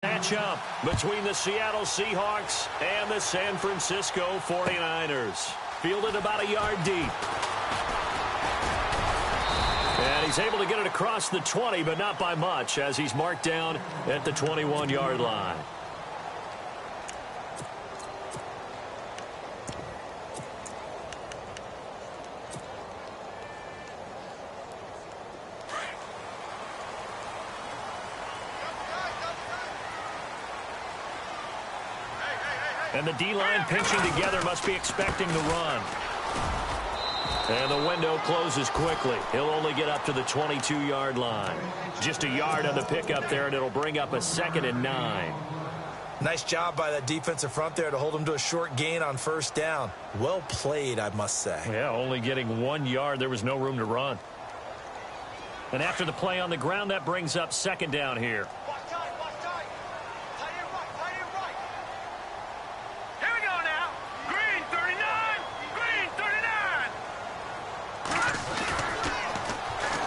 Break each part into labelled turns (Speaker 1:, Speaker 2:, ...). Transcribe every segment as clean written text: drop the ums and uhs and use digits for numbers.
Speaker 1: Matchup between the Seattle Seahawks and the San Francisco 49ers. Fielded about a yard deep. And he's able to get it across the 20, but not by much, as he's marked down at the 21-yard line. And the D-line pinching together, must be expecting the run. And the window closes quickly. He'll only get up to the 22-yard line. Just a yard on the pickup there, and it'll bring up a 2nd and 9.
Speaker 2: Nice job by that defensive front there to hold him to a short gain on first down. Well played, I must say.
Speaker 1: Yeah, only getting 1 yard. There was no room to run. And after the play on the ground, that brings up 2nd down here.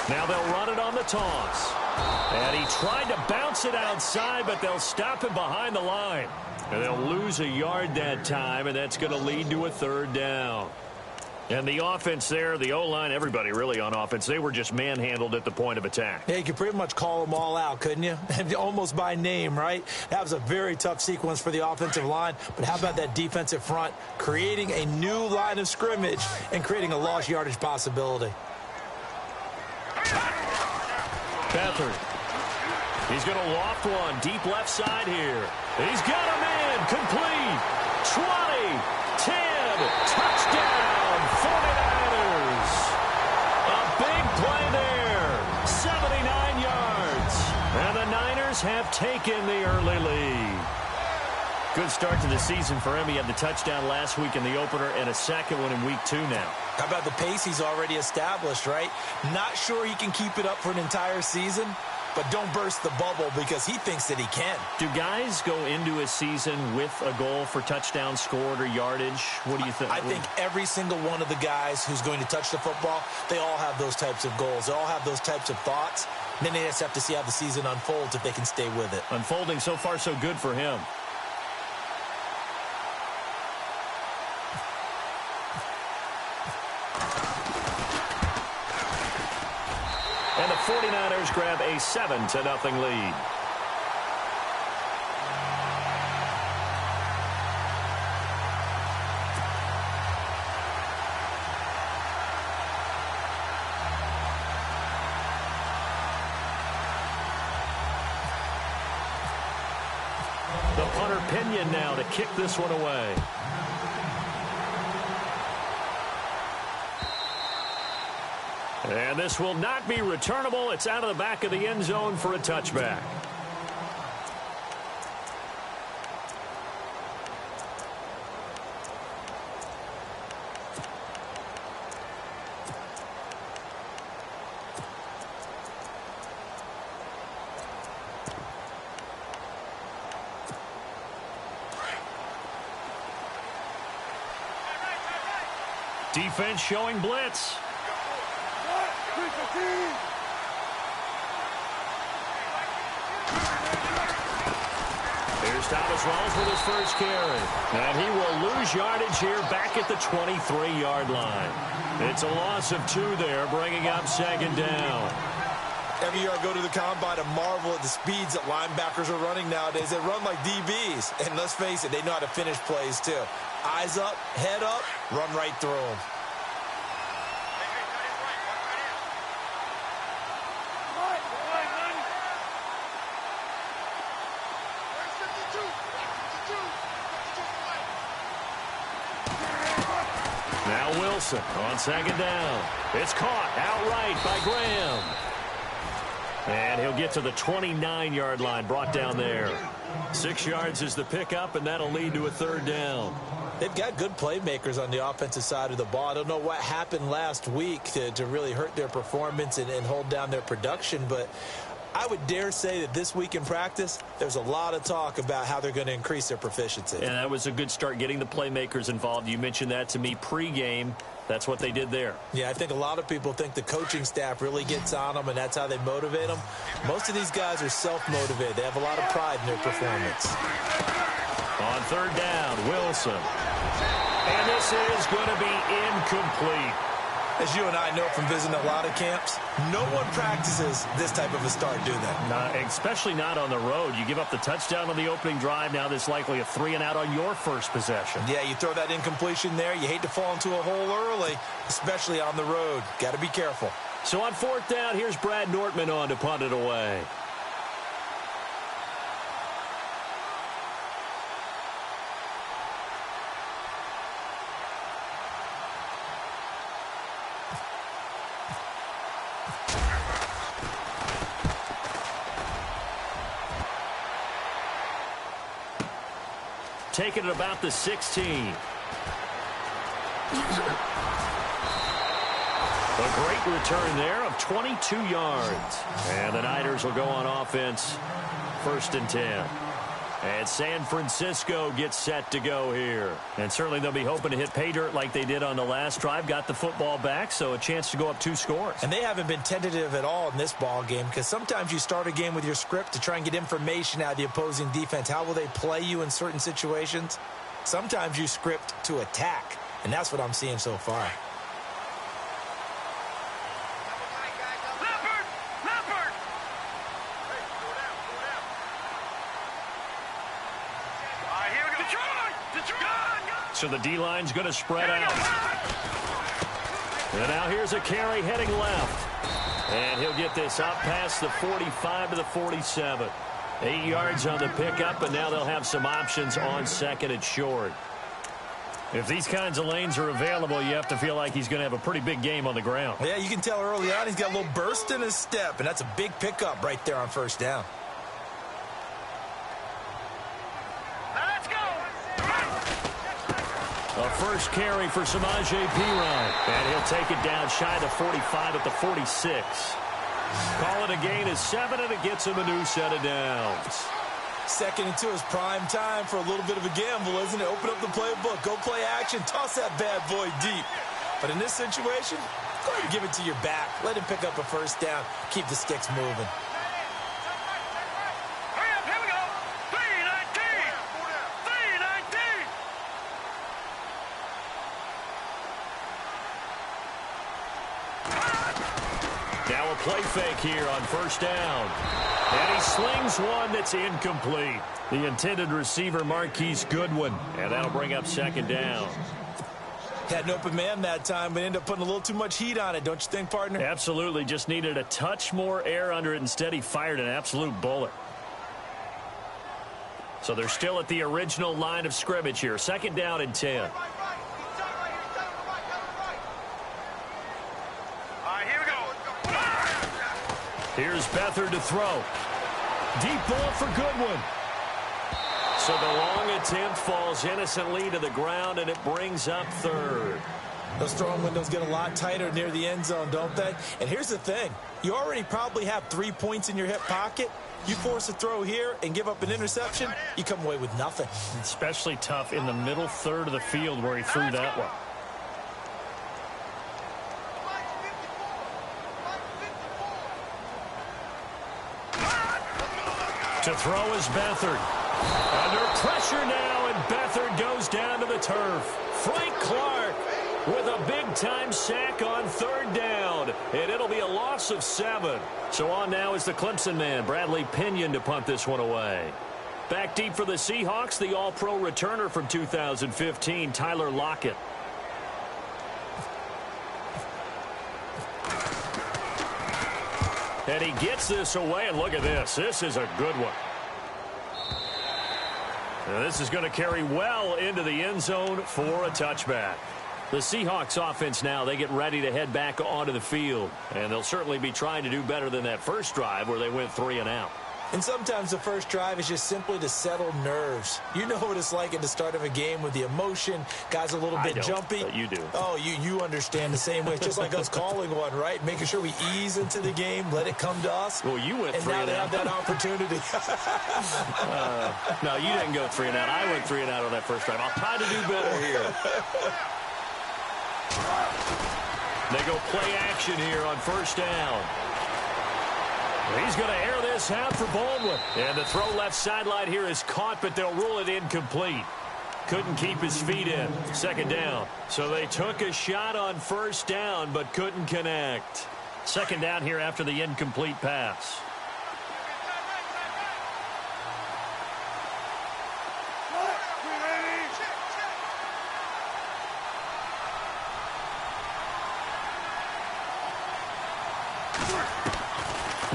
Speaker 1: Now they'll run it on the toss. And he tried to bounce it outside, but they'll stop him behind the line. And they'll lose a yard that time, and that's going to lead to a 3rd down. And the offense there, the O-line, everybody really on offense, they were just manhandled at the point of attack.
Speaker 2: Yeah, you could pretty much call them all out, couldn't you? Almost by name, right? That was a very tough sequence for the offensive line. But how about that defensive front creating a new line of scrimmage and creating a lost yardage possibility?
Speaker 1: Beathard. He's going to loft one deep left side here. He's got him in. Complete. 20. 10. Touchdown. 49ers. A big play there. 79 yards. And the Niners have taken the early lead. Good start to the season for him. He had the touchdown last week in the opener and a second one in week 2 now.
Speaker 2: How about the pace he's already established, right? Not sure he can keep it up for an entire season, but don't burst the bubble because he thinks that he can.
Speaker 1: Do guys go into a season with a goal for touchdowns scored or yardage? What do you think?
Speaker 2: I think every single one of the guys who's going to touch the football, they all have those types of goals. They all have those types of thoughts. And then they just have to see how the season unfolds if they can stay with it.
Speaker 1: Unfolding so far so good for him. And the 49ers grab a 7-0 lead. The punter Pinion now to kick this one away. And this will not be returnable. It's out of the back of the end zone for a touchback. Defense showing blitz. Here's Thomas Rawls with his first carry. And he will lose yardage here back at the 23-yard line. It's a loss of 2 there, bringing up 2nd down.
Speaker 2: Every year I go to the combine and marvel at the speeds that linebackers are running nowadays. They run like DBs. And let's face it, they know how to finish plays too. Eyes up, head up, run right through them.
Speaker 1: Now Wilson on 2nd down. It's caught outright by Graham. And he'll get to the 29-yard line, brought down there. 6 yards is the pickup, and that'll lead to a 3rd down.
Speaker 2: They've got good playmakers on the offensive side of the ball. I don't know what happened last week to really hurt their performance and hold down their production, but I would dare say that this week in practice, there's a lot of talk about how they're going to increase their proficiency.
Speaker 1: And that was a good start, getting the playmakers involved. You mentioned that to me pregame. That's what they did there.
Speaker 2: Yeah, I think a lot of people think the coaching staff really gets on them, and that's how they motivate them. Most of these guys are self-motivated. They have a lot of pride in their performance.
Speaker 1: On third down, Wilson. And this is going to be incomplete.
Speaker 2: As you and I know from visiting a lot of camps, no one practices this type of a start, do they?
Speaker 1: Especially not on the road. You give up the touchdown on the opening drive. Now there's likely a 3-and-out on your first possession.
Speaker 2: Yeah, you throw that incompletion there. You hate to fall into a hole early, especially on the road. Got to be careful.
Speaker 1: So on fourth down, here's Brad Nortman on to punt it away. Taking it about the 16. A great return there of 22 yards. And the Niners will go on offense, 1st and 10. And San Francisco gets set to go here. And certainly they'll be hoping to hit pay dirt like they did on the last drive. Got the football back, so a chance to go up 2 scores.
Speaker 2: And they haven't been tentative at all in this ball game, because sometimes you start a game with your script to try and get information out of the opposing defense. How will they play you in certain situations? Sometimes you script to attack, and that's what I'm seeing so far.
Speaker 1: So the D-line's going to spread out. And now here's a carry heading left. And he'll get this out past the 45 to the 47. 8 yards on the pickup, and now they'll have some options on 2nd and short. If these kinds of lanes are available, you have to feel like he's going to have a pretty big game on the ground.
Speaker 2: Yeah, you can tell early on he's got a little burst in his step, and that's a big pickup right there on 1st down.
Speaker 1: A first carry for Samaje Perine. And he'll take it down shy of the 45 at the 46. Call it a gain of 7, and it gets him a new set of downs.
Speaker 2: 2nd and 2 is prime time for a little bit of a gamble, isn't it? Open up the playbook, go play action, toss that bad boy deep. But in this situation, go ahead and give it to your back. Let him pick up a 1st down. Keep the sticks moving.
Speaker 1: Now a play fake here on 1st down. And he slings one that's incomplete. The intended receiver, Marquise Goodwin. And that'll bring up 2nd down.
Speaker 2: Had an open man that time, but ended up putting a little too much heat on it, don't you think, partner?
Speaker 1: Absolutely. Just needed a touch more air under it. Instead, he fired an absolute bullet. So they're still at the original line of scrimmage here. 2nd down and 10. Here's Beathard to throw. Deep ball for Goodwin. So the long attempt falls innocently to the ground, and it brings up 3rd.
Speaker 2: Those throwing windows get a lot tighter near the end zone, don't they? And here's the thing. You already probably have 3 points in your hip pocket. You force a throw here and give up an interception, you come away with nothing.
Speaker 1: Especially tough in the middle 3rd of the field where he threw that one. To throw is Beathard. Under pressure now, and Beathard goes down to the turf. Frank Clark with a big-time sack on 3rd down, and it'll be a loss of 7. So on now is the Clemson man, Bradley Pinion, to punt this one away. Back deep for the Seahawks, the All-Pro returner from 2015, Tyler Lockett. And he gets this away, and look at this. This is a good one. Now this is going to carry well into the end zone for a touchback. The Seahawks offense now, they get ready to head back onto the field. And they'll certainly be trying to do better than that first drive where they went 3-and-out.
Speaker 2: And sometimes the first drive is just simply to settle nerves. You know what it's like at the start of a game with the emotion. Guys a little bit jumpy.
Speaker 1: But you do.
Speaker 2: Oh, you understand the same way. It's just like us calling one, right? Making sure we ease into the game, let it come to us.
Speaker 1: Well, you went 3 and out.
Speaker 2: And now they have that opportunity.
Speaker 1: No, you didn't go 3 and out. I went 3 and out on that first drive. I'll try to do better here. They go play action here on first down. He's going to air this out for Baldwin. And the throw left sideline here is caught, but they'll rule it incomplete. Couldn't keep his feet in. Second down. So they took a shot on first down, but couldn't connect. Second down here after the incomplete pass.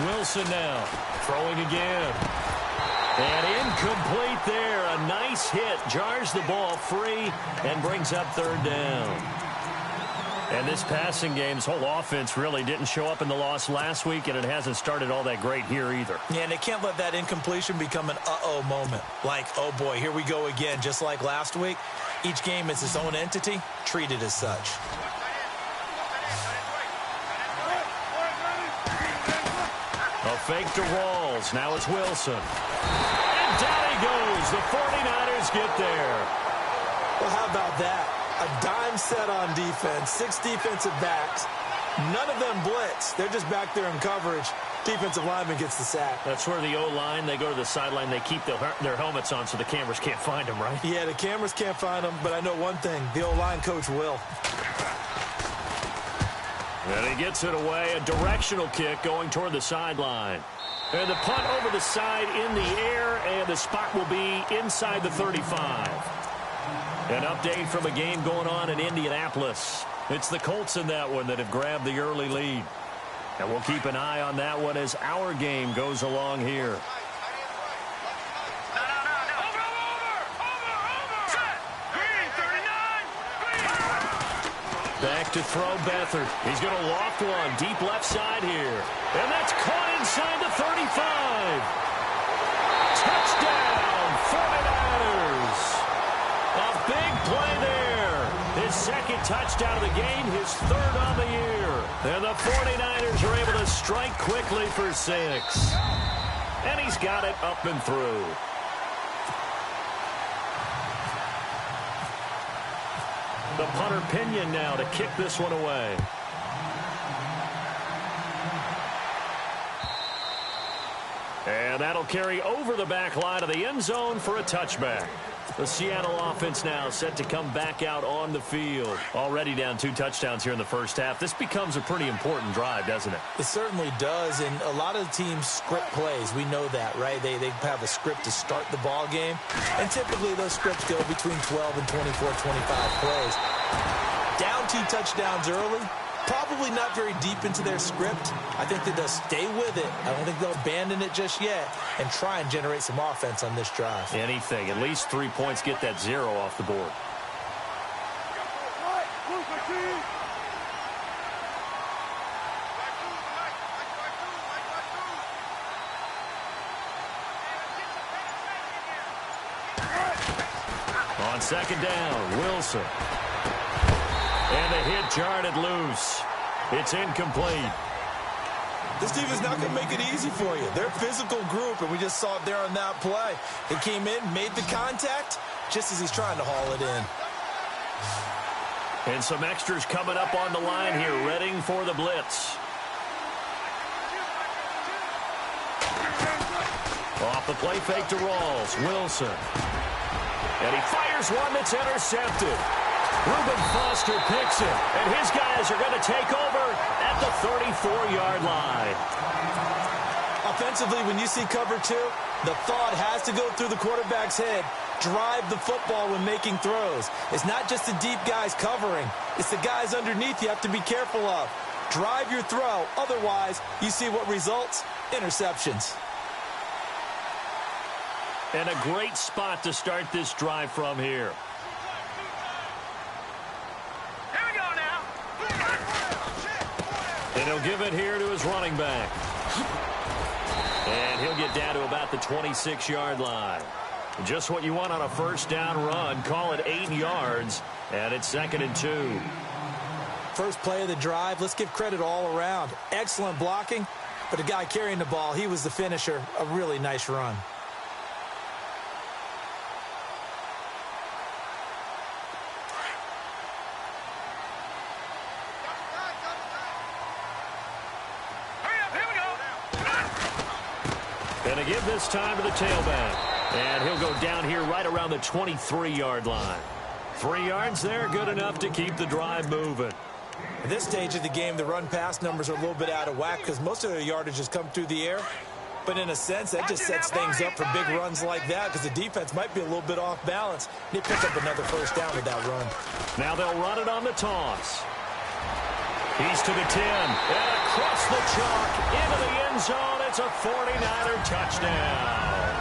Speaker 1: Wilson now, throwing again. And incomplete there. A nice hit. Jars the ball free and brings up third down. And this passing game, this whole offense really didn't show up in the loss last week, and it hasn't started all that great here either.
Speaker 2: Yeah, and they can't let that incompletion become an uh-oh moment. Like, oh boy, here we go again, just like last week. Each game is its own entity, treated as such.
Speaker 1: A fake to Rawls. Now it's Wilson. And down he goes. The 49ers get there.
Speaker 2: Well, how about that? A dime set on defense, 6 defensive backs. None of them blitz. They're just back there in coverage. Defensive lineman gets the sack.
Speaker 1: That's where the O-line, they go to the sideline, they keep their helmets on so the cameras can't find them, right?
Speaker 2: Yeah, the cameras can't find them, but I know one thing. The O-line coach will.
Speaker 1: And he gets it away. A directional kick going toward the sideline. And the punt over the side in the air, and the spot will be inside the 35. An update from a game going on in Indianapolis. It's the Colts in that one that have grabbed the early lead. And we'll keep an eye on that one as our game goes along here. Back to throw Beathard. He's going to loft one deep left side here. And that's caught inside the 35. Touchdown, 49ers. A big play there. His second touchdown of the game, his third on the year. And the 49ers are able to strike quickly for 6. And he's got it up and through. The punter Pinion now to kick this one away. And that'll carry over the back line of the end zone for a touchback. The Seattle offense now set to come back out on the field. Already down 2 touchdowns here in the first half. This becomes a pretty important drive, doesn't it?
Speaker 2: It certainly does, and a lot of the teams script plays. We know that, right? They have a script to start the ball game, and typically those scripts go between 12 and 24, 25 plays. Down 2 touchdowns early, probably not very deep into their script. I think that they'll stay with it. I don't think they'll abandon it just yet and try and generate some offense on this drive.
Speaker 1: Anything. At least 3 points, get that 0 off the board. On second down, Wilson. And the hit jarred it loose. It's incomplete.
Speaker 2: This team is not going to make it easy for you. They're a physical group, and we just saw it there on that play. He came in, made the contact, just as he's trying to haul it in.
Speaker 1: And some extras coming up on the line here, readying for the blitz. Off the play fake to Rawls. Wilson. And he fires one that's intercepted. Reuben Foster picks it, and his guys are going to take over at the 34-yard line.
Speaker 2: Offensively, when you see cover 2, the thought has to go through the quarterback's head. Drive the football when making throws. It's not just the deep guys covering. It's the guys underneath you have to be careful of. Drive your throw. Otherwise, you see what results? Interceptions.
Speaker 1: And a great spot to start this drive from here. And he'll give it here to his running back. And he'll get down to about the 26-yard line. Just what you want on a first down run. Call it 8 yards, and it's 2nd and 2.
Speaker 2: First play of the drive, let's give credit all around. Excellent blocking, but the guy carrying the ball, he was the finisher. A really nice run.
Speaker 1: Going to give this time to the tailback. And he'll go down here right around the 23-yard line. 3 yards there, good enough to keep the drive moving.
Speaker 2: At this stage of the game, the run-pass numbers are a little bit out of whack because most of their yardage has come through the air. But in a sense, that just sets things up for big runs like that because the defense might be a little bit off balance. They pick up another first down with that run.
Speaker 1: Now they'll run it on the toss. He's to the 10, and across the chalk, into the end zone. It's a 49er touchdown.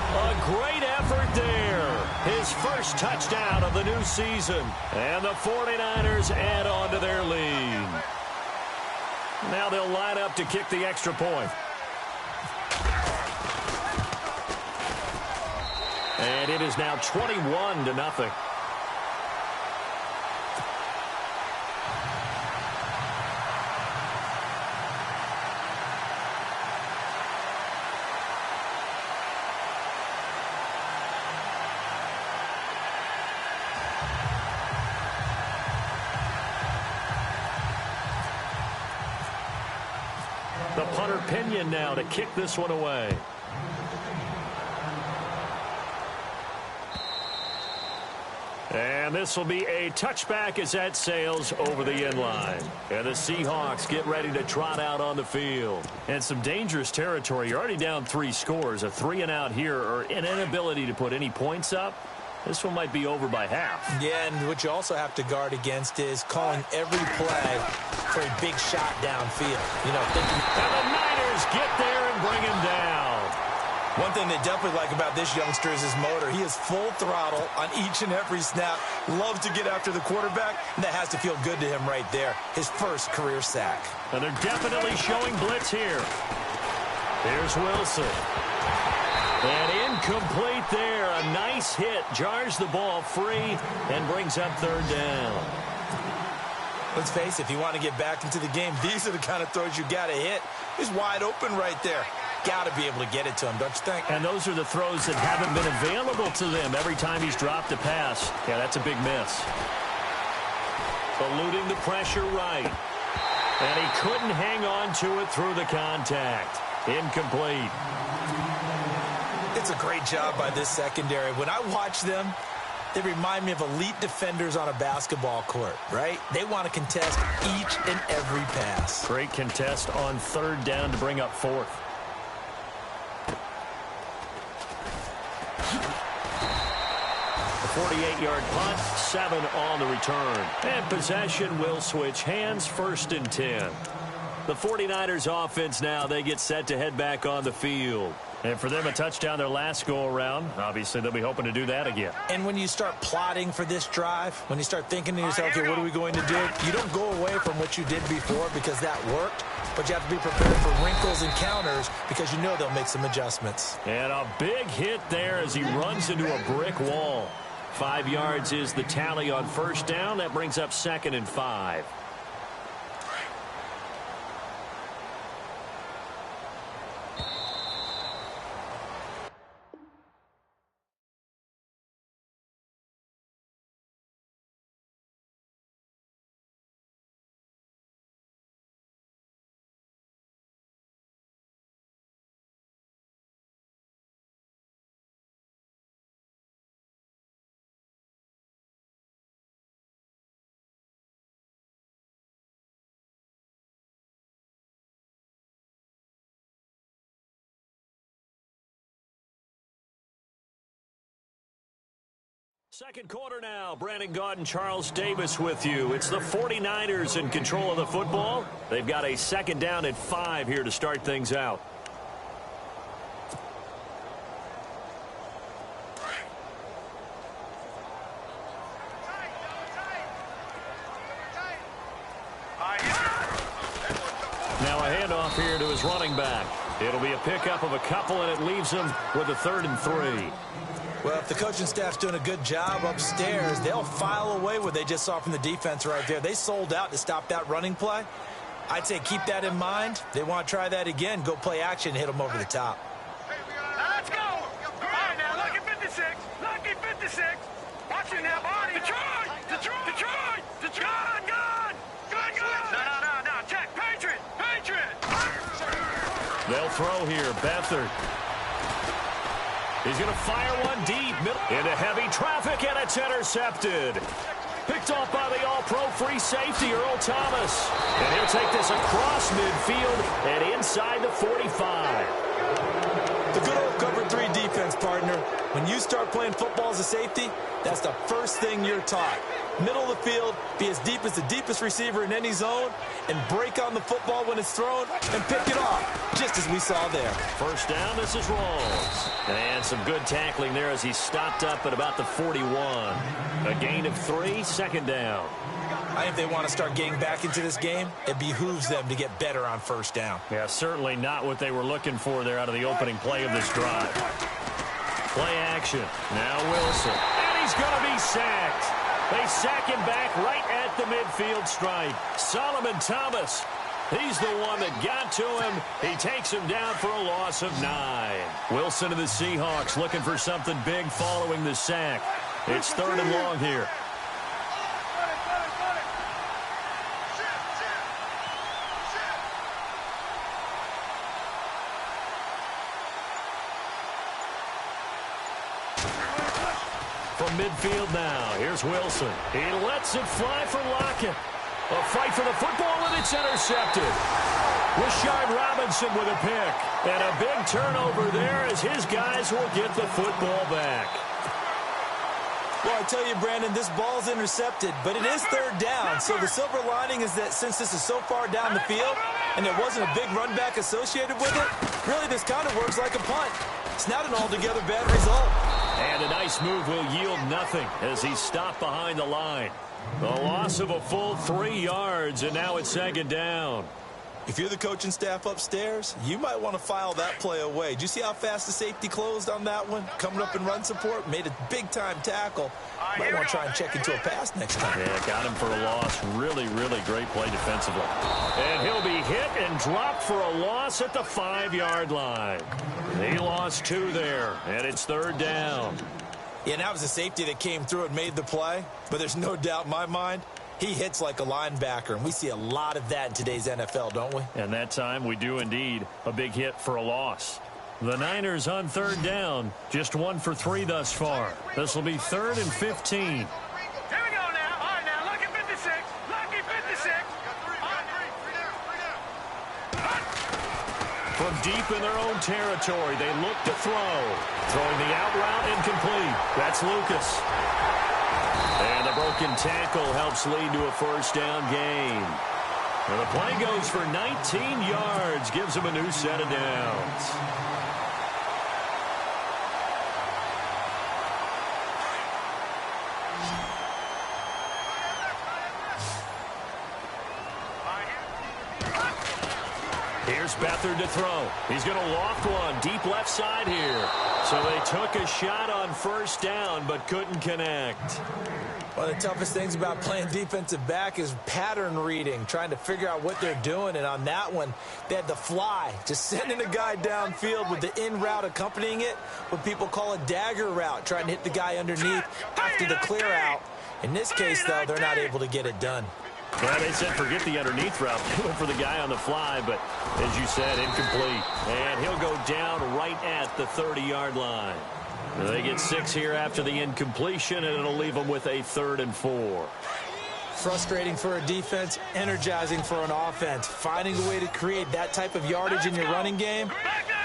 Speaker 1: A great effort there. His first touchdown of the new season. And the 49ers add on to their lead. Now they'll line up to kick the extra point. And it is now 21-0. The punter Pinion now to kick this one away. And this will be a touchback as that sails over the end line. And the Seahawks get ready to trot out on the field. And some dangerous territory. You're already down 3 scores. A 3-and-out here or an inability to put any points up. This one might be over by half.
Speaker 2: Yeah, and what you also have to guard against is calling every play for a big shot downfield. You know, thinking.
Speaker 1: And the Niners get there and bring him down.
Speaker 2: One thing they definitely like about this youngster is his motor. He is full throttle on each and every snap. Loves to get after the quarterback, and that has to feel good to him right there. His first career sack.
Speaker 1: And they're definitely showing blitz here. Here's Wilson. And incomplete there. A nice hit. Jars the ball free and brings up 3rd down.
Speaker 2: Let's face it, if you want to get back into the game, these are the kind of throws you got to hit. He's wide open right there. Got to be able to get it to him, don't you think?
Speaker 1: And those are the throws that haven't been available to them every time he's dropped a pass. Yeah, that's a big miss. Eluding the pressure right. And he couldn't hang on to it through the contact. Incomplete.
Speaker 2: It's a great job by this secondary. When I watch them, they remind me of elite defenders on a basketball court, right? They want to contest each and every pass.
Speaker 1: Great contest on 3rd down to bring up 4th. A 48-yard punt, 7 on the return. And possession will switch hands, 1st and 10. The 49ers offense now, they get set to head back on the field. And for them, a touchdown their last go-around. Obviously, they'll be hoping to do that again.
Speaker 2: And when you start plotting for this drive, when you start thinking to yourself, okay, what are we going to do? You don't go away from what you did before because that worked, but you have to be prepared for wrinkles and counters because you know they'll make some adjustments.
Speaker 1: And a big hit there as he runs into a brick wall. 5 yards is the tally on 1st down. That brings up 2nd and 5. Second quarter now. Brandon Gaud and Charles Davis with you. It's the 49ers in control of the football. They've got a 2nd down at 5 here to start things out. Now a handoff here to his running back. It'll be a pickup of a couple, and it leaves them with a 3rd and 3.
Speaker 2: Well, if the coaching staff's doing a good job upstairs, they'll file away what they just saw from the defense right there. They sold out to stop that running play. I'd say keep that in mind. They want to try that again. Go play action, hit them over the top.
Speaker 3: Let's go. All right, now, lucky 56. Lucky 56. Watch it now, body. Detroit. Detroit. Detroit. Detroit. Gun. Gun. Gun. No. Check. Patriot. Patriot.
Speaker 1: They'll throw here. Beathard. He's going to fire one deep. Into heavy traffic, and it's intercepted. Picked off by the all-pro free safety, Earl Thomas. And he'll take this across midfield and inside the 45.
Speaker 2: The good old cover 3 defense, partner. When you start playing football as a safety, that's the first thing you're taught. Middle of the field, be as deep as the deepest receiver in any zone, and break on the football when it's thrown and pick it off, just as we saw there.
Speaker 1: First down, this is Rawls. And some good tackling there as he stopped up at about the 41. A gain of 3, 2nd down.
Speaker 2: I think if they want to start getting back into this game, it behooves them to get better on 1st down.
Speaker 1: Yeah, certainly not what they were looking for there out of the opening play of this drive. Play action. Now Wilson. And he's going to be sacked. They sack him back right at the midfield stripe. Solomon Thomas, he's the one that got to him. He takes him down for a loss of 9. Wilson and the Seahawks looking for something big following the sack. It's 3rd and long here. From midfield now, here's Wilson. He lets it fly for Lockett. A fight for the football, and it's intercepted. Rashard Robinson with a pick. And a big turnover there as his guys will get the football back.
Speaker 2: Well, I tell you, Brandon, this ball's intercepted, but it is 3rd down. So the silver lining is that since this is so far down the field and there wasn't a big run back associated with it, really this kind of works like a punt. It's not an altogether bad result.
Speaker 1: And a nice move will yield nothing as he's stopped behind the line. The loss of a full 3 yards, and now it's 2nd down.
Speaker 2: If you're the coaching staff upstairs, you might want to file that play away. Did you see how fast the safety closed on that one? Coming up in run support, made a big-time tackle. Might want to try and check into a pass next time.
Speaker 1: Yeah, got him for a loss. Really, really great play defensively. And he'll be hit and dropped for a loss at the 5-yard line. He lost 2 there, and it's 3rd down.
Speaker 2: Yeah, and that was a safety that came through and made the play. But there's no doubt in my mind, he hits like a linebacker, and we see a lot of that in today's NFL, don't we?
Speaker 1: And that time we do indeed. A big hit for a loss. The Niners on 3rd down. Just 1 for 3 thus far. This will be 3rd and 15.
Speaker 3: Here we go now. All right, now, lucky 56. Lucky 56.
Speaker 1: From deep in their own territory, they look to throw. Throwing the out route incomplete. That's Lucas. And the broken tackle helps lead to a 1st down gain. And the play goes for 19 yards, gives them a new set of downs. Here's Beathard to throw. He's going to loft one deep left side here. So they took a shot on 1st down but couldn't connect.
Speaker 2: One of the toughest things about playing defensive back is pattern reading, trying to figure out what they're doing. And on that one, they had the fly, just sending a guy downfield with the in route accompanying it, what people call a dagger route, trying to hit the guy underneath after the clear out. In this case, though, they're not able to get it done.
Speaker 1: Yeah, they said forget the underneath route. They went for the guy on the fly, but as you said, incomplete. And he'll go down right at the 30-yard line. They get 6 here after the incompletion, and it'll leave them with a 3rd and 4.
Speaker 2: Frustrating for a defense, energizing for an offense. Finding a way to create that type of yardage in your running game,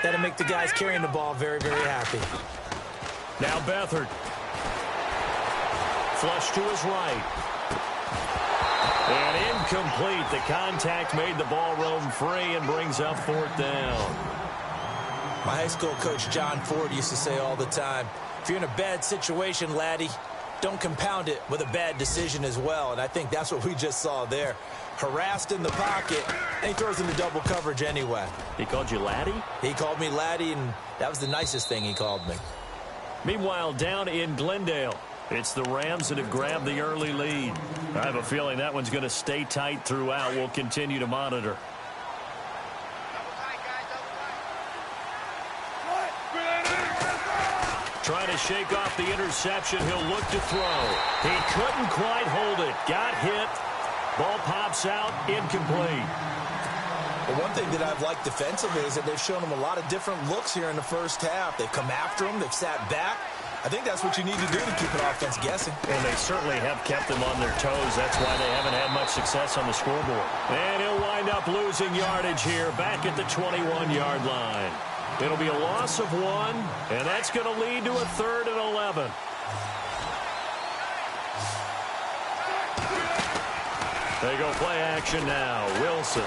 Speaker 2: that'll make the guys carrying the ball very, very happy.
Speaker 1: Now Beathard. Flush to his right. And incomplete. The contact made the ball roam free and brings up 4th down.
Speaker 2: My high school coach, John Ford, used to say all the time, if you're in a bad situation, laddie, don't compound it with a bad decision as well. And I think that's what we just saw there. Harassed in the pocket, and he throws into double coverage anyway.
Speaker 1: He called you laddie?
Speaker 2: He called me laddie, and that was the nicest thing he called me.
Speaker 1: Meanwhile, down in Glendale, it's the Rams that have grabbed the early lead. I have a feeling that one's going to stay tight throughout. We'll continue to monitor. Trying to shake off the interception. He'll look to throw. He couldn't quite hold it. Got hit. Ball pops out, incomplete.
Speaker 2: Well, one thing that I've liked defensively is that they've shown him a lot of different looks here in the first half. They've come after him. They've sat back. I think that's what you need to do to keep an offense guessing.
Speaker 1: And they certainly have kept them on their toes. That's why they haven't had much success on the scoreboard. And he'll wind up losing yardage here back at the 21-yard line. It'll be a loss of 1, and that's going to lead to a 3rd and 11. They go play action now. Wilson.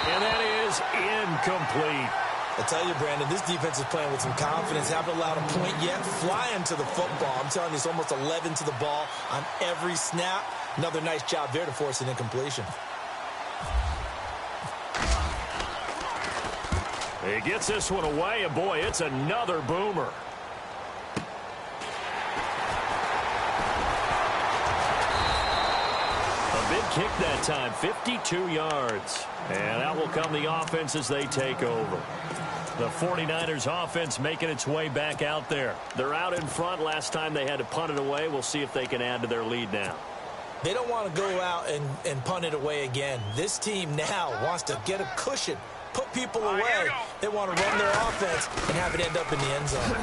Speaker 1: And that is incomplete.
Speaker 2: I tell you, Brandon, this defense is playing with some confidence. Haven't allowed a point yet. Flying to the football. I'm telling you, it's almost 11 to the ball on every snap. Another nice job there to force an incompletion.
Speaker 1: He gets this one away, and boy, it's another boomer. A big kick that time, 52 yards. And out will come the offense as they take over. The 49ers offense making its way back out there. They're out in front. Last time they had to punt it away. We'll see if they can add to their lead now.
Speaker 2: They don't want to go out and punt it away again. This team now wants to get a cushion, put people away. They want to run their offense and have it end up in the end zone.
Speaker 1: And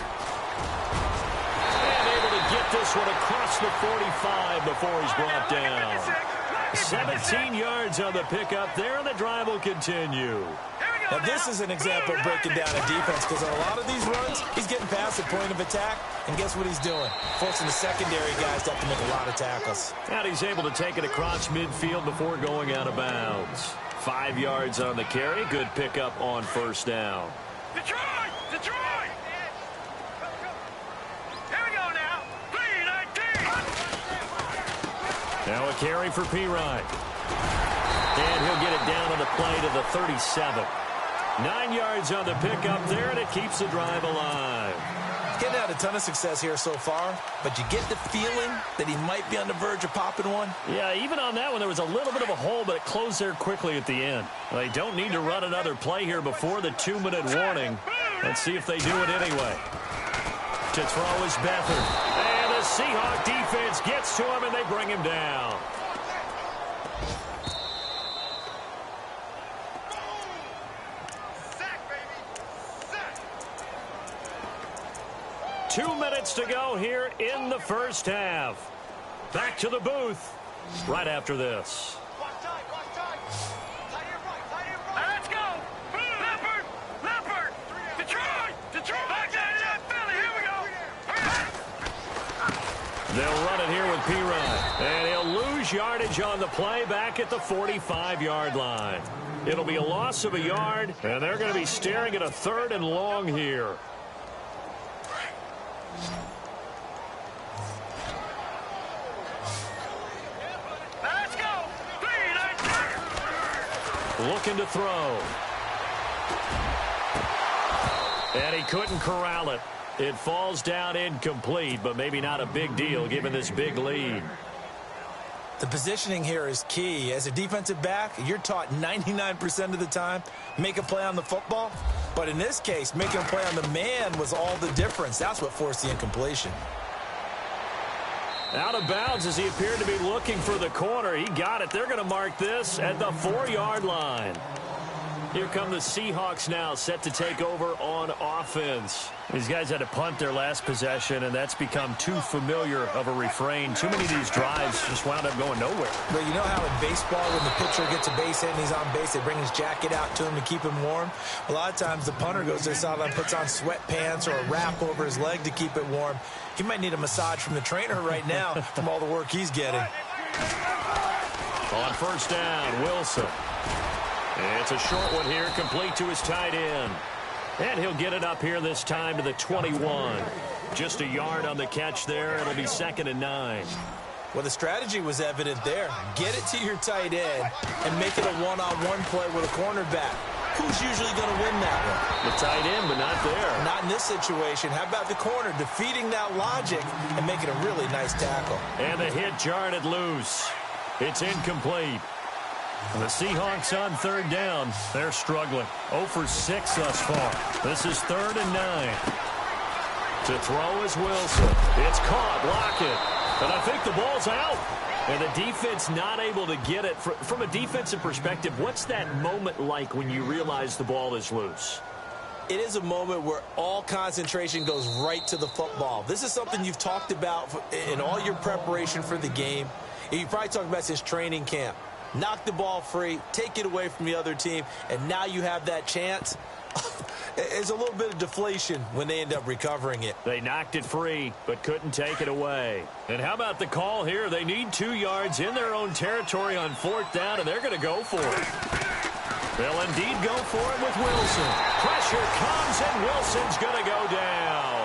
Speaker 1: able to get this one across the 45 before he's brought down. 17 yards on the pickup there, and the drive will continue.
Speaker 2: Now, this is an example of breaking down a defense, because on a lot of these runs, he's getting past the point of attack, and guess what he's doing? Forcing the secondary guys to have to make a lot of tackles.
Speaker 1: And he's able to take it across midfield before going out of bounds. 5 yards on the carry. Good pickup on first down.
Speaker 3: Detroit! Detroit! Here we go now. P19!
Speaker 1: Now a carry for P-Ryan. And he'll get it down on the play to the 37. 9 yards on the pickup there, and it keeps the drive alive.
Speaker 2: Getting out a ton of success here so far, but you get the feeling that he might be on the verge of popping one.
Speaker 1: Yeah, even on that one, there was a little bit of a hole, but it closed there quickly at the end. They don't need to run another play here before the 2-minute warning. Let's see if they do it anyway. To throw is Beathard. And the Seahawk defense gets to him, and they bring him down.
Speaker 3: Sack, baby! Sack!
Speaker 1: 2 minutes to go here in the first half. Back to the booth right after this.
Speaker 3: Watch time, watch time! Tight end right! Let's go! Leopard! Leopard! Detroit! Detroit! Back down, Philly! Here we go!
Speaker 1: They'll run it here with P-Ryan. And he'll lose yardage on the play back at the 45-yard line. It'll be a loss of a yard, and they're going to be staring at a 3rd and long here.
Speaker 3: Let's go!
Speaker 1: Looking to throw. And he couldn't corral it. It falls down incomplete, but maybe not a big deal given this big lead.
Speaker 2: The positioning here is key. As a defensive back, you're taught 99% of the time, make a play on the football. But in this case, making a play on the man was all the difference. That's what forced the incompletion.
Speaker 1: Out of bounds as he appeared to be looking for the corner. He got it. They're going to mark this at the 4-yard line. Here come the Seahawks now, set to take over on offense. These guys had to punt their last possession, and that's become too familiar of a refrain. Too many of these drives just wound up going nowhere.
Speaker 2: But you know how in baseball, when the pitcher gets a base hit and he's on base, they bring his jacket out to him to keep him warm? A lot of times the punter goes to the sideline, puts on sweatpants or a wrap over his leg to keep it warm. He might need a massage from the trainer right now from all the work he's getting.
Speaker 1: On first down, Wilson. It's a short one here, complete to his tight end. And he'll get it up here this time to the 21. Just a yard on the catch there. It'll be 2nd and 9.
Speaker 2: Well, the strategy was evident there. Get it to your tight end and make it a one-on-one play with a cornerback. Who's usually going to win that one?
Speaker 1: The tight end, but not there.
Speaker 2: Not in this situation. How about the corner defeating that logic and making a really nice tackle?
Speaker 1: And the hit jarred it loose. It's incomplete. And the Seahawks on 3rd down. They're struggling. 0 for 6 thus far. This is 3rd and 9. To throw is Wilson. It's caught. Lockett. And I think the ball's out. And the defense not able to get it. From a defensive perspective, what's that moment like when you realize the ball is loose?
Speaker 2: It is a moment where all concentration goes right to the football. This is something you've talked about in all your preparation for the game. You probably talked about since training camp. Knock the ball free, take it away from the other team, and now you have that chance. It's a little bit of deflation when they end up recovering it.
Speaker 1: They knocked it free, but couldn't take it away. And how about the call here? They need 2 yards in their own territory on 4th down, and they're going to go for it. They'll indeed go for it with Wilson. Pressure comes, and Wilson's going to go down.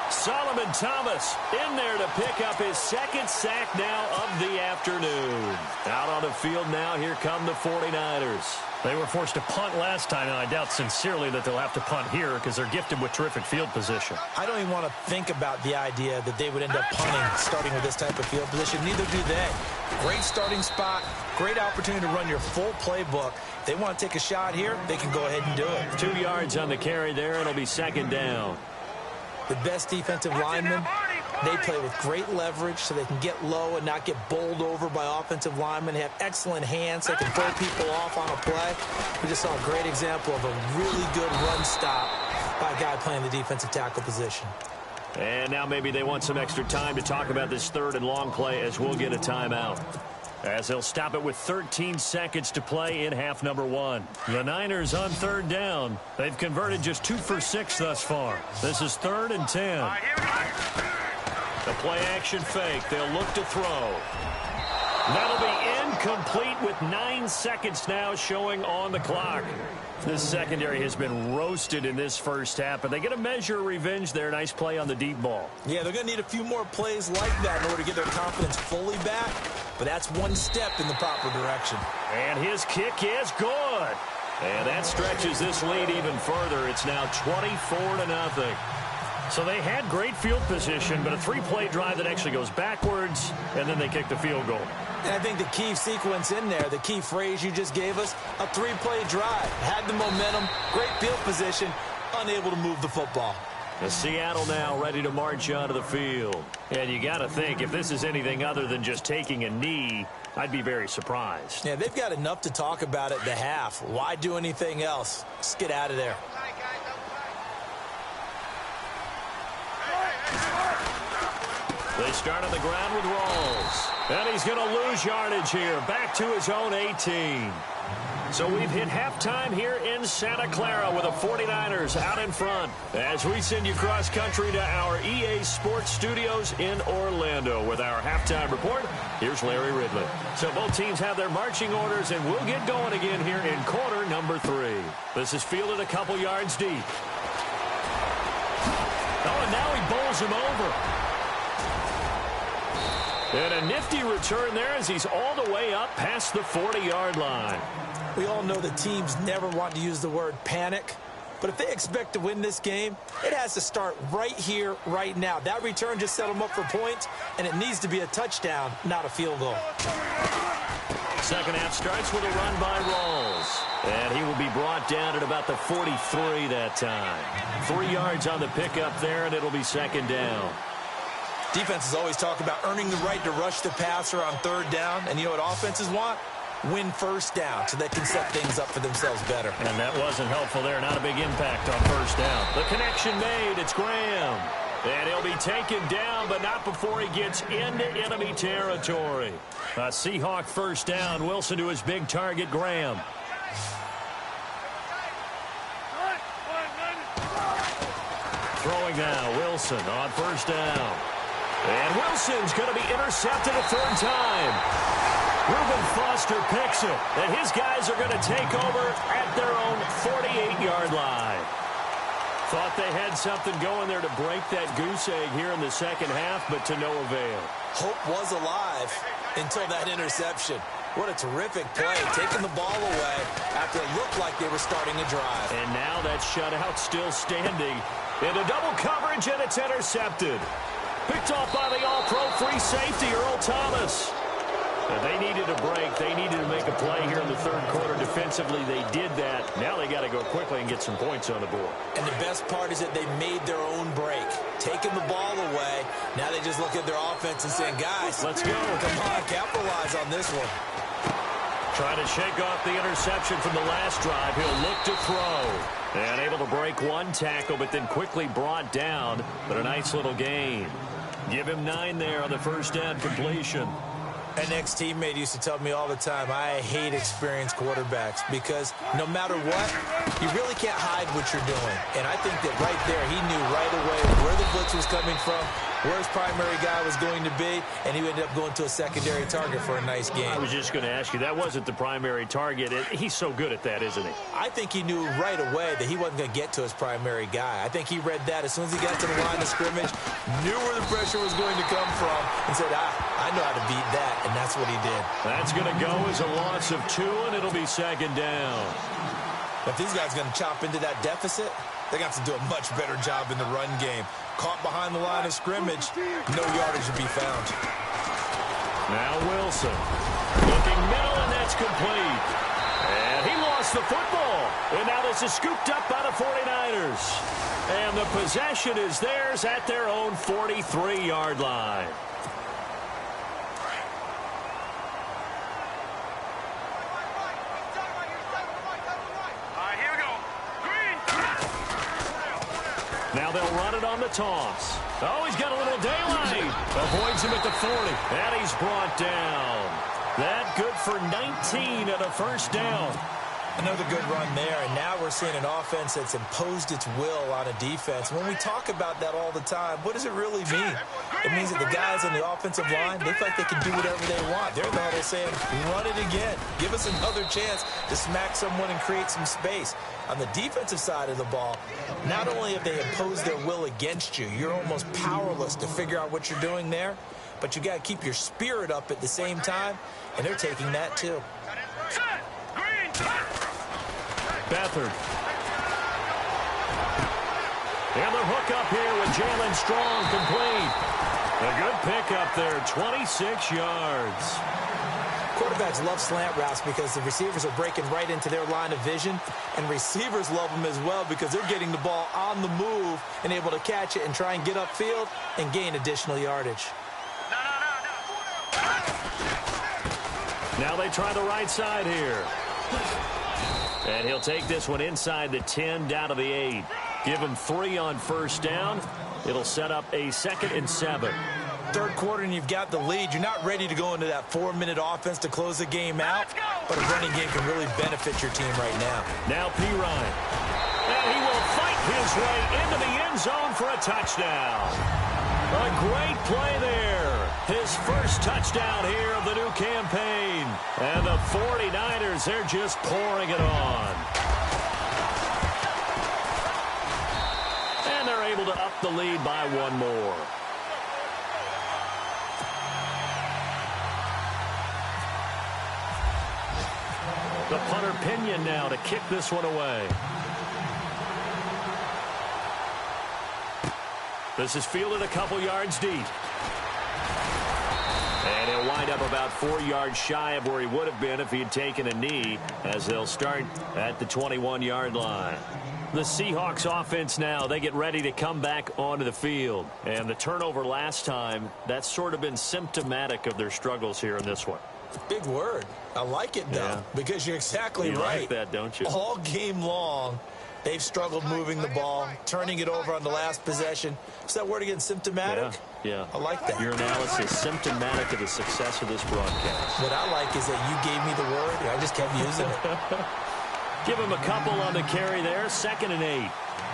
Speaker 1: Solomon Thomas in there to pick up his 2nd sack now of the afternoon. Out on the field now, here come the 49ers.
Speaker 4: They were forced to punt last time, and I doubt sincerely that they'll have to punt here because they're gifted with terrific field position.
Speaker 2: I don't even want to think about the idea that they would end up punting starting with this type of field position. Neither do they. Great starting spot, great opportunity to run your full playbook. If they want to take a shot here, they can go ahead and do it.
Speaker 1: 2 yards on the carry there. It'll be 2nd down.
Speaker 2: The best defensive linemen, they play with great leverage so they can get low and not get bowled over by offensive linemen. They have excellent hands. They can throw people off on a play. We just saw a great example of a really good run stop by a guy playing the defensive tackle position.
Speaker 1: And now maybe they want some extra time to talk about this 3rd and long play as we'll get a timeout. As they'll stop it with 13 seconds to play in half number 1. The Niners on 3rd down. They've converted just 2 for 6 thus far. This is 3rd and 10. The play action fake. They'll look to throw. That'll be incomplete with 9 seconds now showing on the clock. This secondary has been roasted in this first half, but they get a measure of revenge there. Nice play on the deep ball.
Speaker 2: Yeah, they're going to need a few more plays like that in order to get their confidence fully back, but that's one step in the proper direction.
Speaker 1: And his kick is good. And that stretches this lead even further. It's now 24-0.
Speaker 4: So they had great field position, but a 3-play drive that actually goes backwards, and then they kick the field goal.
Speaker 2: And I think the key sequence in there, the key phrase you just gave us, a 3-play drive. Had the momentum, great field position, unable to move the football.
Speaker 1: The Seattle now ready to march onto the field. And you got to think, if this is anything other than just taking a knee, I'd be very surprised.
Speaker 2: Yeah, they've got enough to talk about at the half. Why do anything else? Just get out of there.
Speaker 1: They start on the ground with Rawls. And he's going to lose yardage here. Back to his own 18. So we've hit halftime here in Santa Clara with the 49ers out in front. As we send you cross country to our EA Sports Studios in Orlando with our halftime report. Here's Larry Ridley. So both teams have their marching orders, and we'll get going again here in quarter number 3. This is fielded a couple yards deep. Oh, and now he bowls him over. And a nifty return there as he's all the way up past the 40-yard line.
Speaker 2: We all know that teams never want to use the word panic, but if they expect to win this game, it has to start right here, right now. That return just set them up for points, and it needs to be a touchdown, not a field goal.
Speaker 1: Second half starts with a run by Rawls. And he will be brought down at about the 43 that time. 3 yards on the pickup there, and it'll be second down.
Speaker 2: Defenses always talk about earning the right to rush the passer on 3rd down, and you know what offenses want? Win first down so they can set things up for themselves better.
Speaker 1: And that wasn't helpful there. Not a big impact on first down. The connection made. It's Graham. And he'll be taken down, but not before he gets into enemy territory. A Seahawk first down. Wilson to his big target, Graham. Throwing now, Wilson on first down. And Wilson's going to be intercepted a 3rd time. Reuben Foster picks it, and his guys are going to take over at their own 48-yard line.
Speaker 4: Thought they had something going there to break that goose egg here in the second half, but to no avail.
Speaker 2: Hope was alive until that interception. What a terrific play, taking the ball away after it looked like they were starting a drive.
Speaker 4: And now that shutout still standing. Into double coverage, and it's intercepted. Picked off by the all-pro free safety, Earl Thomas. And they needed a break. They needed to make a play here in the third quarter. Defensively, they did that. Now they got to go quickly and get some points on the board.
Speaker 2: And the best part is that they made their own break. Taking the ball away. Now they just look at their offense and saying, guys,
Speaker 4: let's go.
Speaker 2: Come on, capitalize on this one.
Speaker 4: Trying to shake off the interception from the last drive. He'll look to throw. And able to break one tackle, but then quickly brought down. But a nice little gain. Give him 9 there on the first down completion.
Speaker 2: An ex-teammate used to tell me all the time, I hate experienced quarterbacks because no matter what, you really can't hide what you're doing. And I think that right there, he knew right away where the blitz was coming from, where his primary guy was going to be, and he ended up going to a secondary target for a nice game.
Speaker 4: I was just going to ask you, that wasn't the primary target. He's so good at that, isn't he?
Speaker 2: I think he knew right away that he wasn't going to get to his primary guy. I think he read that as soon as he got to the line of scrimmage, knew where the pressure was going to come from, and said, I know how to beat that. And that's what he did.
Speaker 4: That's going to go as a loss of 2, and it'll be second down.
Speaker 2: If these guys are going to chop into that deficit, they're going to have to do a much better job in the run game. Caught behind the line of scrimmage, no yardage to be found.
Speaker 4: Now Wilson. Looking middle, and that's complete. And he lost the football. And now this is scooped up by the 49ers. And the possession is theirs at their own 43-yard line. Now they'll run it on the toss. Oh, he's got a little daylight. Avoids him at the 40. And he's brought down. That good for 19 at a first down.
Speaker 2: Another good run there, and now we're seeing an offense that's imposed its will on a defense. When we talk about that all the time, what does it really mean? It means that the guys on the offensive line, they feel like they can do whatever they want. They're in the huddle saying, run it again. Give us another chance to smack someone and create some space. On the defensive side of the ball, not only have they imposed their will against you, you're almost powerless to figure out what you're doing there, but you got to keep your spirit up at the same time, and they're taking that too.
Speaker 4: Beathard. And the hook up here with Jalen Strong complete. A good pickup there, 26 yards.
Speaker 2: Quarterbacks love slant routes because the receivers are breaking right into their line of vision, and receivers love them as well because they're getting the ball on the move and able to catch it and try and get upfield and gain additional yardage.
Speaker 4: Now they try the right side here. And he'll take this one inside the 10, down to the 8. Give him 3 on first down. It'll set up a 2nd and 7.
Speaker 2: Third quarter and you've got the lead. You're not ready to go into that 4-minute offense to close the game out, but a running game can really benefit your team right now.
Speaker 4: Now Pirine. And he will fight his way into the end zone for a touchdown. A great play there. His first touchdown here of the new campaign. And the 49ers, they're just pouring it on. And they're able to up the lead by 1 more. The punter Pinion now to kick this one away. This is fielded a couple yards deep. And he'll wind up about 4 yards shy of where he would have been if he had taken a knee, as they'll start at the 21-yard line. The Seahawks offense now, they get ready to come back onto the field. And the turnover last time, that's sort of been symptomatic of their struggles here in this one.
Speaker 2: Big word. I like it, though, because you're exactly right.
Speaker 4: You like that, don't you?
Speaker 2: All game long, they've struggled moving the ball, turning it over on the last possession. Is that word again, symptomatic?
Speaker 4: Yeah.
Speaker 2: I like that.
Speaker 4: Your analysis, symptomatic of the success of this broadcast.
Speaker 2: What I like is that you gave me the word, and I just kept using it.
Speaker 4: Give him a couple on the carry there, 2nd and 8.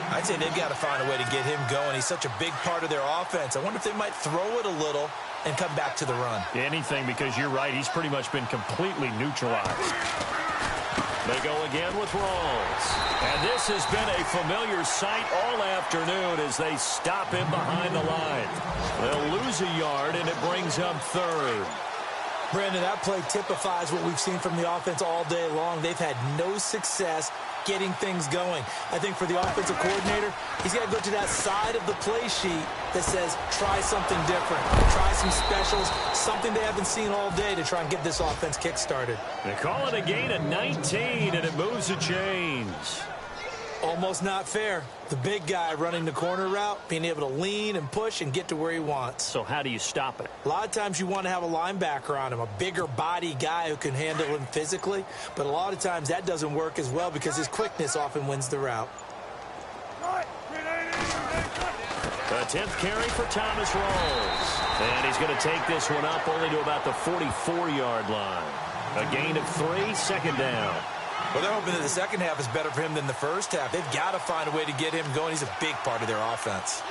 Speaker 2: I'd say they've got to find a way to get him going. He's such a big part of their offense. I wonder if they might throw it a little and come back to the run.
Speaker 4: Anything, because you're right. He's pretty much been completely neutralized. They go again with Rawls. And this has been a familiar sight all afternoon as they stop him behind the line. They'll lose a yard, and it brings up third.
Speaker 2: Brandon, that play typifies what we've seen from the offense all day long. They've had no success getting things going. I think for the offensive coordinator, he's got to go to that side of the play sheet that says, try something different. Try some specials, something they haven't seen all day to try and get this offense kick-started.
Speaker 4: They call it a gain of 19, and it moves the chains.
Speaker 2: Almost not fair. The big guy running the corner route, being able to lean and push and get to where he wants.
Speaker 4: So how do you stop it?
Speaker 2: A lot of times you want to have a linebacker on him, a bigger body guy who can handle him physically. But a lot of times that doesn't work as well because his quickness often wins the route.
Speaker 4: The 10th carry for Thomas Rawls. And he's going to take this one up only to about the 44-yard line. A gain of 3, second down.
Speaker 2: Well, they're hoping that the second half is better for him than the first half. They've got to find a way to get him going. He's a big part of their offense.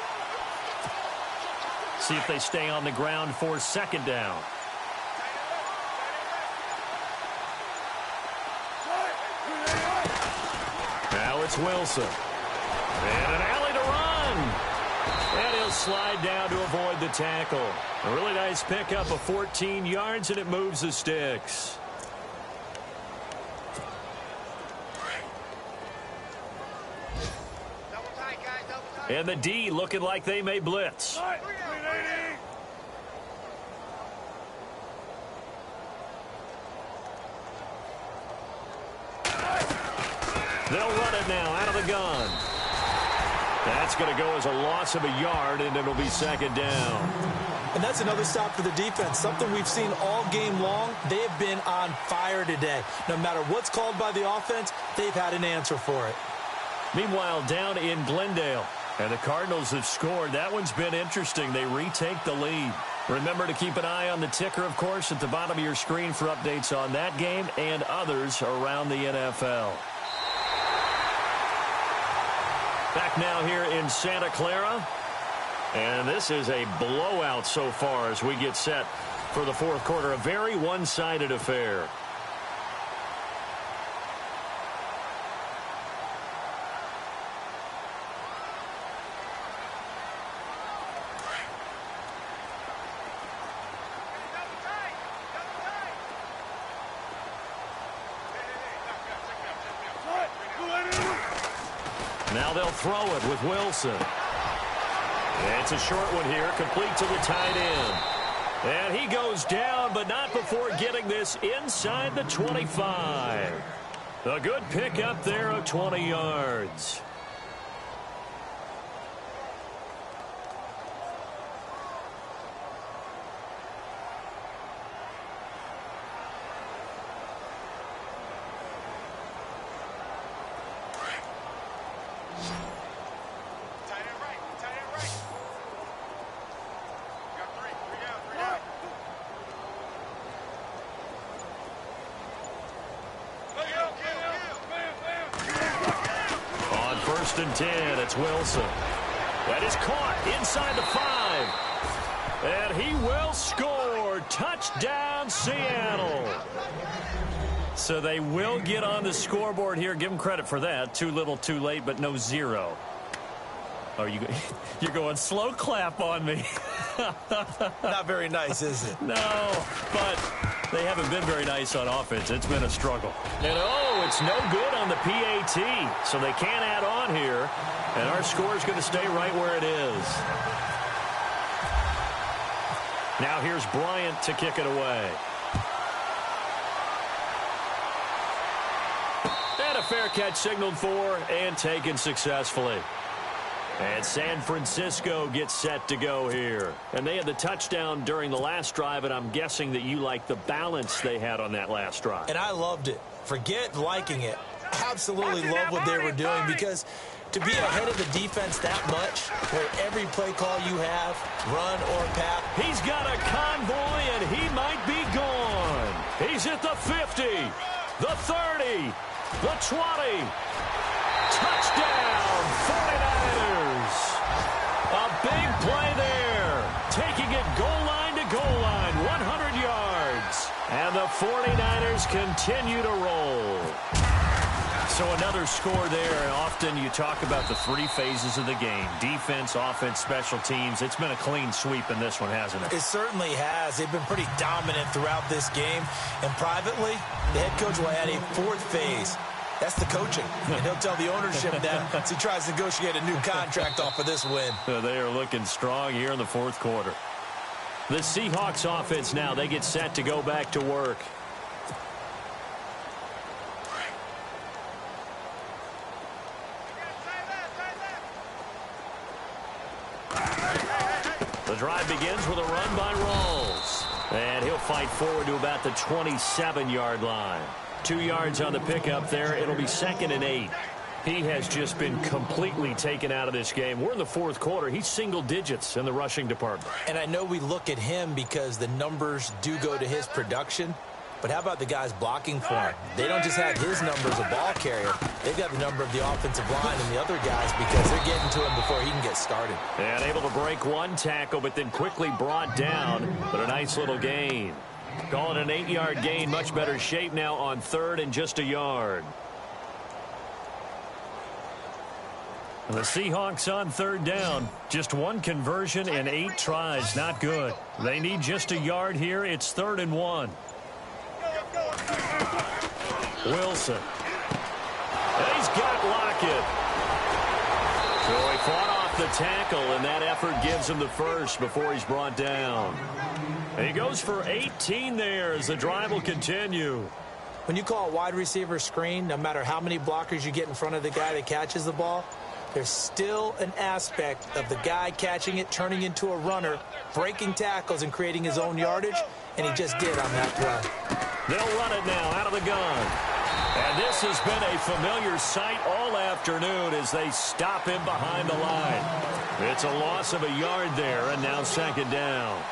Speaker 4: See if they stay on the ground for second down. Now it's Wilson. And an alley to run. And he'll slide down to avoid the tackle. A really nice pickup of 14 yards, and it moves the sticks. And the D looking like they may blitz. They'll run it now out of the gun. That's going to go as a loss of a yard, and it'll be second down.
Speaker 2: And that's another stop for the defense. Something we've seen all game long. They have been on fire today. No matter what's called by the offense, they've had an answer for it.
Speaker 4: Meanwhile, down in Glendale, and the Cardinals have scored. That one's been interesting. They retake the lead. Remember to keep an eye on the ticker, of course, at the bottom of your screen for updates on that game and others around the NFL. Back now here in Santa Clara. And this is a blowout so far as we get set for the fourth quarter. A very one-sided affair. Now they'll throw it with Wilson. It's a short one here, complete to the tight end. And he goes down, but not before getting this inside the 25. A good pickup there of 20 yards. First and 10, it's Wilson. That is caught inside the 5. And he will score. Touchdown, Seattle. So they will get on the scoreboard here. Give them credit for that. Too little, too late, but no 0. Oh, you're going slow clap on me.
Speaker 2: Not very nice, is it?
Speaker 4: No, but they haven't been very nice on offense. It's been a struggle. And, oh, it's no good on the PAT, so they can't add on here, and our score is going to stay right where it is. Now here's Bryant to kick it away. And a fair catch signaled for and taken successfully. And San Francisco gets set to go here. And they had the touchdown during the last drive, and I'm guessing that you like the balance they had on that last drive.
Speaker 2: And I loved it. Forget liking it. Absolutely love what they were doing, because to be ahead of the defense that much, where every play call you have, run or pass.
Speaker 4: He's got a convoy, and he might be gone. He's at the 50, the 30, the 20. Touchdown, 49ers. A big play there. Taking it goal line to goal line, 100 yards. And the 49ers continue to roll. So another score there, and often you talk about the three phases of the game: defense, offense, special teams. It's been a clean sweep in this one, hasn't it?
Speaker 2: It certainly has. They've been pretty dominant throughout this game. And privately, the head coach will add a fourth phase. That's the coaching. And he'll tell the ownership that as he tries to negotiate a new contract off of this win.
Speaker 4: They are looking strong here in the fourth quarter. The Seahawks offense now, they get set to go back to work. The drive begins with a run by Rawls. And he'll fight forward to about the 27-yard line. 2 yards on the pickup there. It'll be 2nd and 8. He has just been completely taken out of this game. We're in the fourth quarter. He's single digits in the rushing department.
Speaker 2: And I know we look at him because the numbers do go to his production. But how about the guys blocking for him? They don't just have his number as a ball carrier. They've got the number of the offensive line and the other guys because they're getting to him before he can get started.
Speaker 4: And able to break one tackle, but then quickly brought down. But a nice little gain. Call it an 8-yard gain. Much better shape now on 3rd and just a yard. The Seahawks on 3rd down. Just one conversion in 8 tries. Not good. They need just a yard here. It's 3rd and 1. Wilson. And he's got Lockett. So he fought off the tackle, and that effort gives him the first before he's brought down. And he goes for 18 there as the drive will continue.
Speaker 2: When you call a wide receiver screen, no matter how many blockers you get in front of the guy that catches the ball, there's still an aspect of the guy catching it, turning into a runner, breaking tackles and creating his own yardage, and he just did on that play.
Speaker 4: They'll run it now out of the gun. And this has been a familiar sight all afternoon as they stop him behind the line. It's a loss of a yard there, and now 2nd down.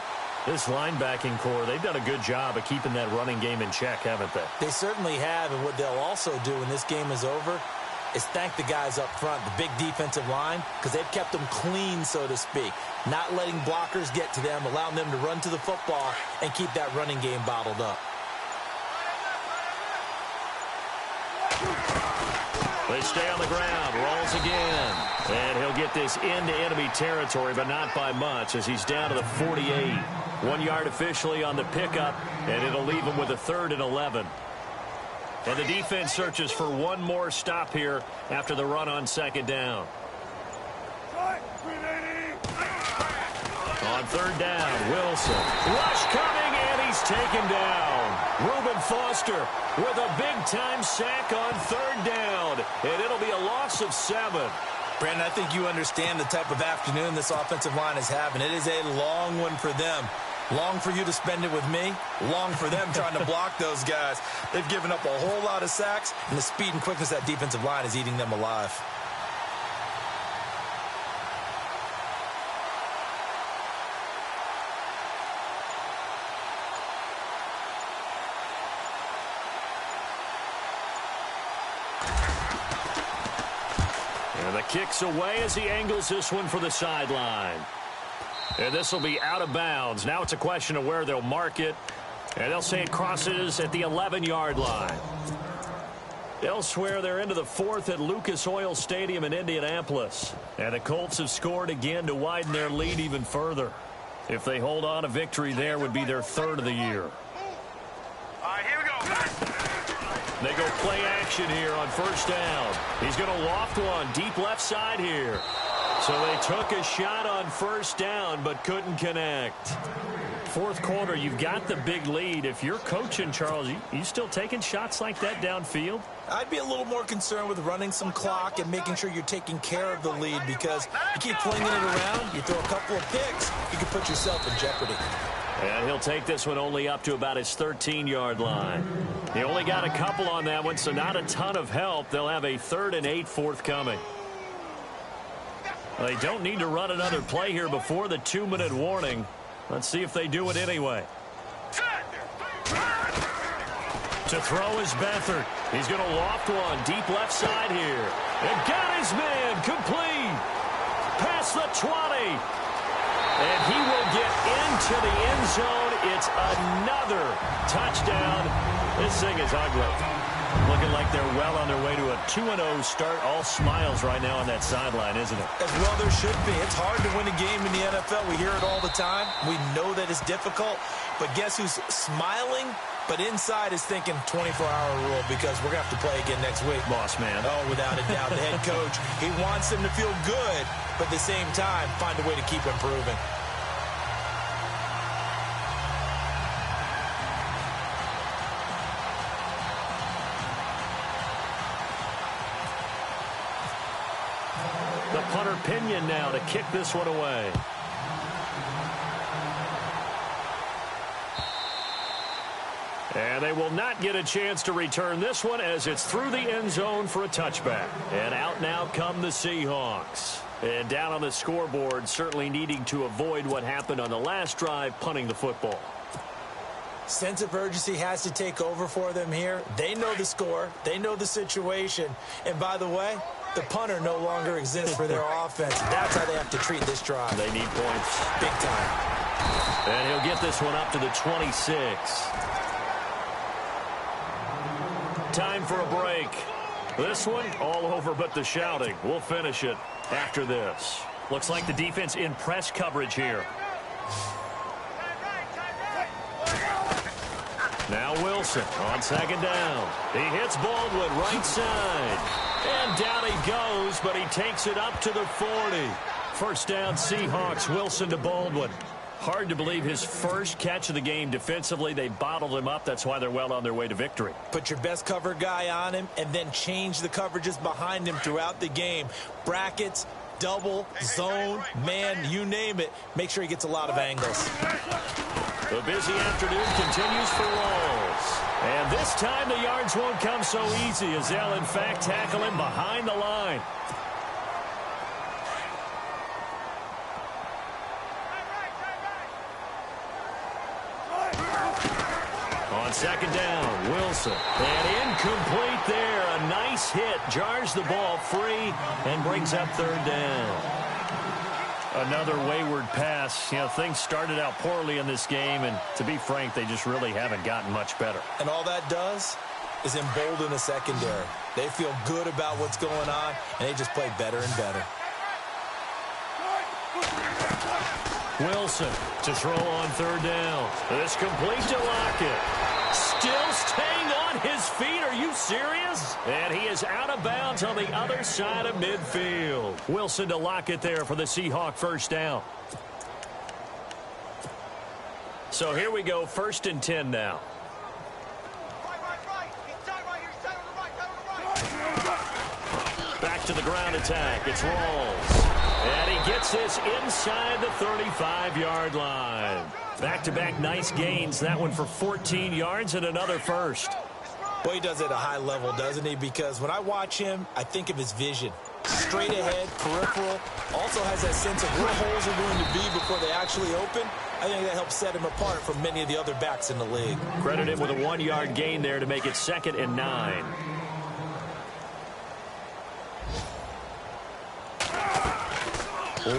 Speaker 4: This linebacking core, they've done a good job of keeping that running game in check, haven't they?
Speaker 2: They certainly have, and what they'll also do when this game is over is thank the guys up front, the big defensive line, because they've kept them clean, so to speak. Not letting blockers get to them, allowing them to run to the football and keep that running game bottled up.
Speaker 4: They stay on the ground. Rolls again. And he'll get this into enemy territory, but not by much as he's down to the 48. 1 yard officially on the pickup, and it'll leave him with a 3rd and 11. And the defense searches for one more stop here after the run on 2nd down. On 3rd down, Wilson. Rush coming, and he's taken down. Reuben Foster with a big-time sack on 3rd down. And it'll be a loss of 7.
Speaker 2: Brandon, I think you understand the type of afternoon this offensive line is having. It is a long one for them. Long for you to spend it with me. Long for them trying to block those guys. They've given up a whole lot of sacks, and the speed and quickness of that defensive line is eating them alive.
Speaker 4: And the kick's away as he angles this one for the sideline. And this will be out of bounds. Now it's a question of where they'll mark it. And they'll say it crosses at the 11-yard line. Elsewhere, they're into the 4th at Lucas Oil Stadium in Indianapolis. And the Colts have scored again to widen their lead even further. If they hold on, a victory there would be their 3rd of the year.
Speaker 3: All right, here we go.
Speaker 4: They go play action here on 1st down. He's going to loft one deep left side here. So they took a shot on 1st down but couldn't connect. 4th quarter, you've got the big lead. If you're coaching, Charles, you still taking shots like that downfield?
Speaker 2: I'd be a little more concerned with running some clock and making sure you're taking care of the lead, because you keep flinging it around, you throw a couple of picks, you can put yourself in jeopardy.
Speaker 4: And he'll take this one only up to about his 13-yard line. He only got a couple on that one, so not a ton of help. They'll have a 3rd and 8 forthcoming. They don't need to run another play here before the 2-minute warning. Let's see if they do it anyway. To throw is Beathard. He's going to loft one deep left side here. And got his man complete. Past the 20. And he will get into the end zone. It's another touchdown. This thing is ugly. Looking like they're well on their way to a 2-0 start. All smiles right now on that sideline, isn't it?
Speaker 2: As well there should be. It's hard to win a game in the NFL. We hear it all the time. We know that it's difficult. But guess who's smiling? But inside is thinking 24-hour rule because we're going to have to play again next week.
Speaker 4: Boss man.
Speaker 2: Oh, without a doubt. The head coach, he wants them to feel good, but at the same time, find a way to keep improving.
Speaker 4: The punter Pinion now to kick this one away. And they will not get a chance to return this one as it's through the end zone for a touchback. And out now come the Seahawks. And down on the scoreboard, certainly needing to avoid what happened on the last drive, punting the football.
Speaker 2: Sense of urgency has to take over for them here. They know the score. They know the situation. And by the way, the punter no longer exists for their offense. That's how they have to treat this drive.
Speaker 4: They need points.
Speaker 2: Big time.
Speaker 4: And he'll get this one up to the 26. Time for a break. This one all over but the shouting. We'll finish it after this. Looks like the defense in press coverage here. Now Wilson on second down. He hits Baldwin right side. And down he goes, but he takes it up to the 40. First down Seahawks. Wilson to Baldwin. Hard to believe his first catch of the game defensively. They bottled him up. That's why they're well on their way to victory.
Speaker 2: Put your best cover guy on him and then change the coverages behind him throughout the game. Brackets, double, zone, man, you name it. Make sure he gets a lot of angles.
Speaker 4: The busy afternoon continues for Walls. And this time the yards won't come so easy as they'll in fact tackle him behind the line. On second down, Wilson. And incomplete there. A nice hit. Jars the ball free and brings up third down. Another wayward pass. You know, things started out poorly in this game, and to be frank, they just really haven't gotten much better.
Speaker 2: And all that does is embolden the secondary. They feel good about what's going on, and they just play better and better.
Speaker 4: Wilson to throw on third down. It's complete to Lockett. Still staying on his feet. Are you serious? And he is out of bounds on the other side of midfield. Wilson to Lockett there for the Seahawk first down. So here we go, 1st and 10 now. Back to the ground attack. It's Rawls. And he gets this inside the 35-yard line. Back-to-back nice gains. That one for 14 yards and another first.
Speaker 2: Boy, he does it at a high level, doesn't he? Because when I watch him, I think of his vision. Straight ahead, peripheral. Also has that sense of where holes are going to be before they actually open. I think that helps set him apart from many of the other backs in the league.
Speaker 4: Credit him with a 1-yard gain there to make it 2nd and 9.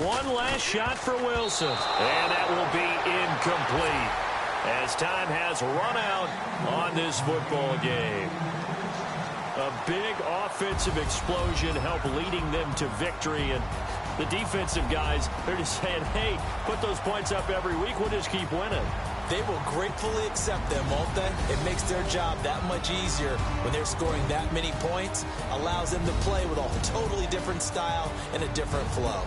Speaker 4: One last shot for Wilson. And that will be incomplete as time has run out on this football game. A big offensive explosion helped leading them to victory. And the defensive guys, they're just saying, hey, put those points up every week. We'll just keep winning.
Speaker 2: They will gratefully accept them, won't they? It makes their job that much easier when they're scoring that many points. Allows them to play with a totally different style and a different flow.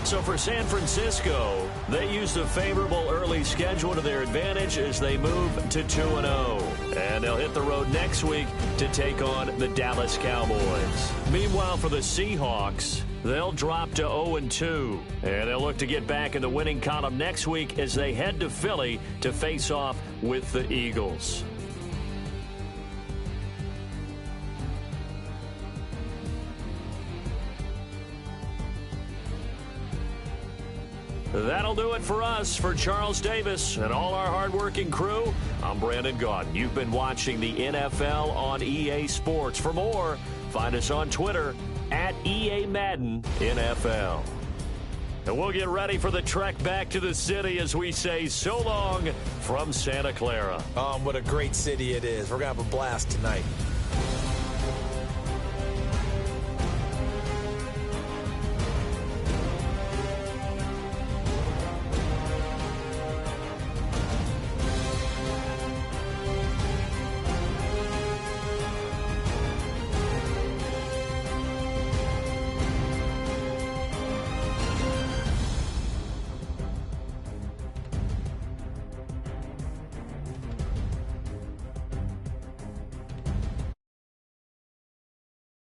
Speaker 4: So for San Francisco, they used a favorable early schedule to their advantage as they move to 2-0. And they'll hit the road next week to take on the Dallas Cowboys. Meanwhile, for the Seahawks, they'll drop to 0-2. And they'll look to get back in the winning column next week as they head to Philly to face off with the Eagles. That'll do it for us. For Charles Davis and all our hardworking crew, I'm Brandon Gaudin. You've been watching the NFL on EA Sports. For more, find us on Twitter @EA Madden NFL. And we'll get ready for the trek back to the city as we say so long from Santa Clara.
Speaker 2: What a great city it is. We're going to have a blast tonight.